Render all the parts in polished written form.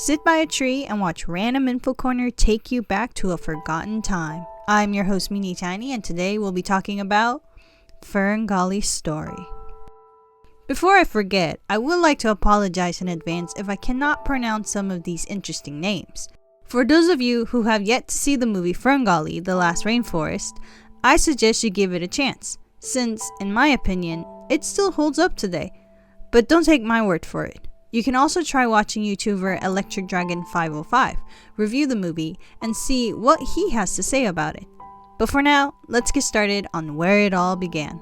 Sit by a tree and watch Random Info Corner take you back to a forgotten time. I'm your host, Mini Tiny, and today we'll be talking about Ferngully's story. Before I forget, I would like to apologize in advance if I cannot pronounce some of these interesting names. For those of you who have yet to see the movie Ferngully, The Last Rainforest, I suggest you give it a chance, since, in my opinion, it still holds up today. But don't take my word for it. You can also try watching YouTuber Electric Dragon 505 review the movie and see what he has to say about it. But for now, let's get started on where it all began.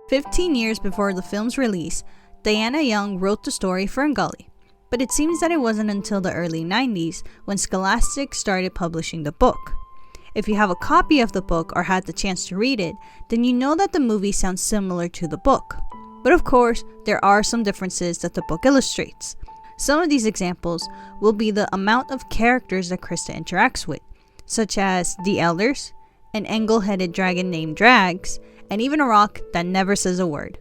15 years before the film's release, Diana Young wrote the story Ferngully, but it seems that it wasn't until the early 90s when Scholastic started publishing the book. If you have a copy of the book or had the chance to read it, then you know that the movie sounds similar to the book. But of course, there are some differences that the book illustrates. Some of these examples will be the amount of characters that Krista interacts with, such as the elders, an angle-headed dragon named Drags, and even a rock that never says a word.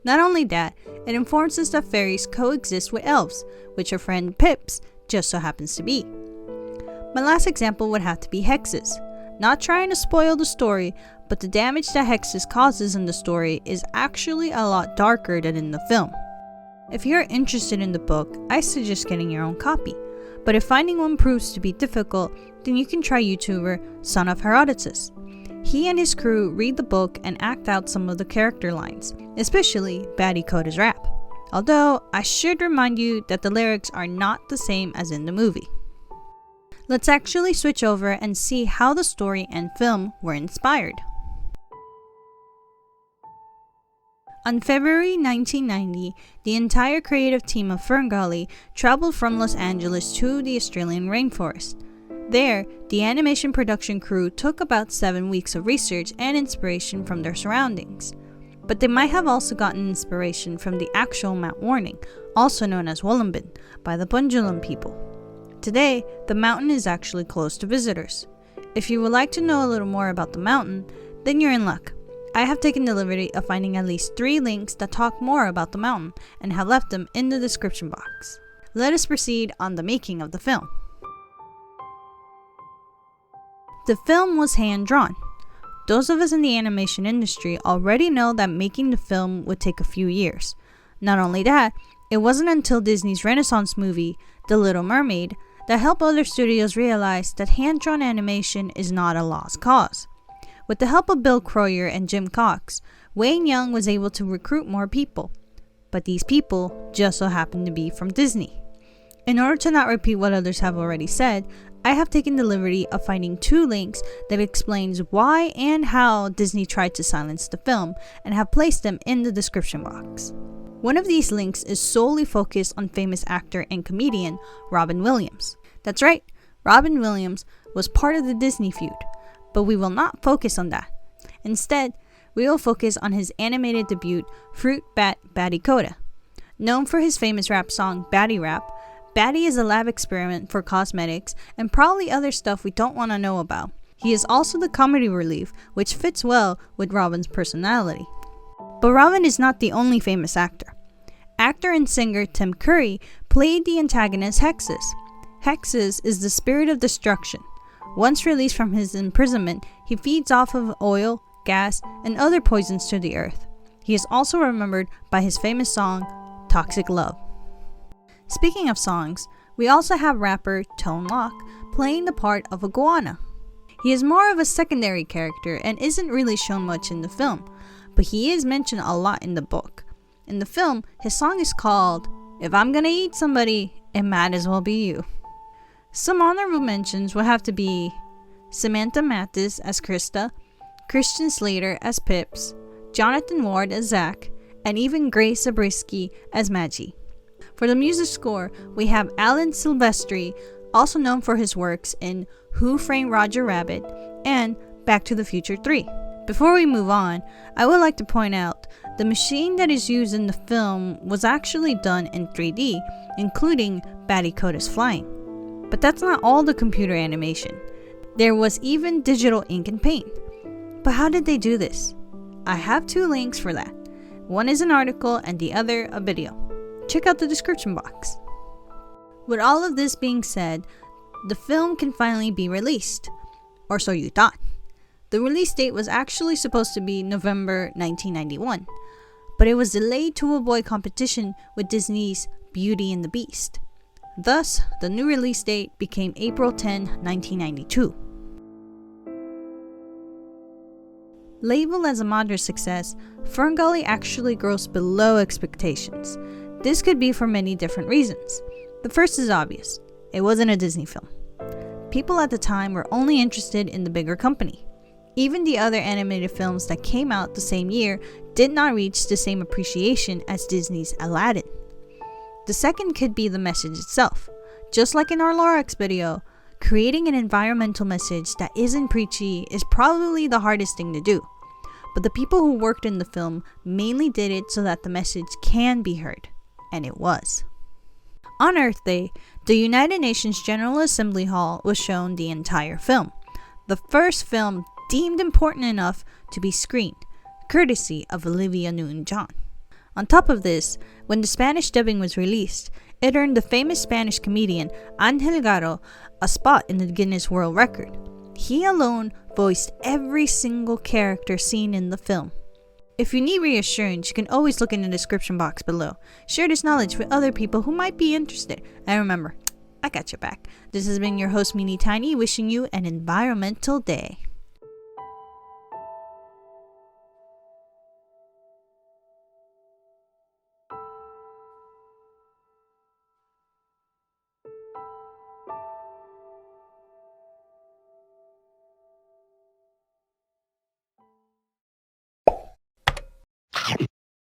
Not only that, it informs us that fairies coexist with elves, which our friend Pips just so happens to be. My last example would have to be hexes. Not trying to spoil the story, but the damage that hexes causes in the story is actually a lot darker than in the film. If you're interested in the book, I suggest getting your own copy, but if finding one proves to be difficult, then you can try YouTuber Son of Herodotus. He and his crew read the book and act out some of the character lines, especially Baddie Coda's rap. Although, I should remind you that the lyrics are not the same as in the movie. Let's actually switch over and see how the story and film were inspired. On February 1990, the entire creative team of Ferngully traveled from Los Angeles to the Australian rainforest. There, the animation production crew took about 7 weeks of research and inspiration from their surroundings. But they might have also gotten inspiration from the actual Mount Warning, also known as Wollumbin, by the Wollumbin people. Today, the mountain is actually closed to visitors. If you would like to know a little more about the mountain, then you're in luck. I have taken the liberty of finding at least 3 links that talk more about the mountain and have left them in the description box. Let us proceed on the making of the film. The film was hand-drawn. Those of us in the animation industry already know that making the film would take a few years. Not only that, it wasn't until Disney's Renaissance movie, The Little Mermaid, that helped other studios realize that hand-drawn animation is not a lost cause. With the help of Bill Croyer and Jim Cox, Wayne Young was able to recruit more people. But these people just so happened to be from Disney. In order to not repeat what others have already said, I have taken the liberty of finding 2 links that explains why and how Disney tried to silence the film and have placed them in the description box. One of these links is solely focused on famous actor and comedian Robin Williams. That's right, Robin Williams was part of the Disney feud, but we will not focus on that. Instead, we will focus on his animated debut, Fruit Bat Baddie Coda. Known for his famous rap song Baddie Rap, Baddie is a lab experiment for cosmetics and probably other stuff we don't want to know about. He is also the comedy relief, which fits well with Robin's personality. But Robin is not the only famous actor. Actor and singer Tim Curry played the antagonist Hexes. Hexes is the spirit of destruction. Once released from his imprisonment, he feeds off of oil, gas, and other poisons to the earth. He is also remembered by his famous song, Toxic Love. Speaking of songs, we also have rapper Tone Loc playing the part of Iguana. He is more of a secondary character and isn't really shown much in the film, but he is mentioned a lot in the book. In the film, his song is called, If I'm Gonna Eat Somebody, It Might As Well Be You. Some honorable mentions will have to be Samantha Mathis as Krista, Christian Slater as Pips, Jonathan Ward as Zach, and even Grace Zabriskie as Maggie. For the music score, we have Alan Silvestri, also known for his works in Who Framed Roger Rabbit and Back to the Future 3. Before we move on, I would like to point out the machine that is used in the film was actually done in 3D, including Baddie Coda's flying. But that's not all the computer animation. There was even digital ink and paint. But how did they do this? I have 2 links for that. One is an article and the other a video. check out the description box. With all of this being said, the film can finally be released. Or so you thought. The release date was actually supposed to be November 1991, but it was delayed to avoid competition with Disney's Beauty and the Beast. Thus, the new release date became April 10, 1992. Labeled as a moderate success, Ferngully actually grossed below expectations. This could be for many different reasons. The first is obvious. It wasn't a Disney film. People at the time were only interested in the bigger company. Even the other animated films that came out the same year did not reach the same appreciation as Disney's Aladdin. The second could be the message itself. Just like in our Lorax video, creating an environmental message that isn't preachy is probably the hardest thing to do. But the people who worked in the film mainly did it so that the message can be heard. And it was. On Earth Day, the United Nations General Assembly Hall was shown the entire film. The first film deemed important enough to be screened, courtesy of Olivia Newton-John. On top of this, when the Spanish dubbing was released, it earned the famous Spanish comedian Ángel Garo a spot in the Guinness World Record. He alone voiced every single character seen in the film. If you need reassurance, you can always look in the description box below. Share this knowledge with other people who might be interested. And remember, I got your back. This has been your host, Meanie Tiny, wishing you an environmental day.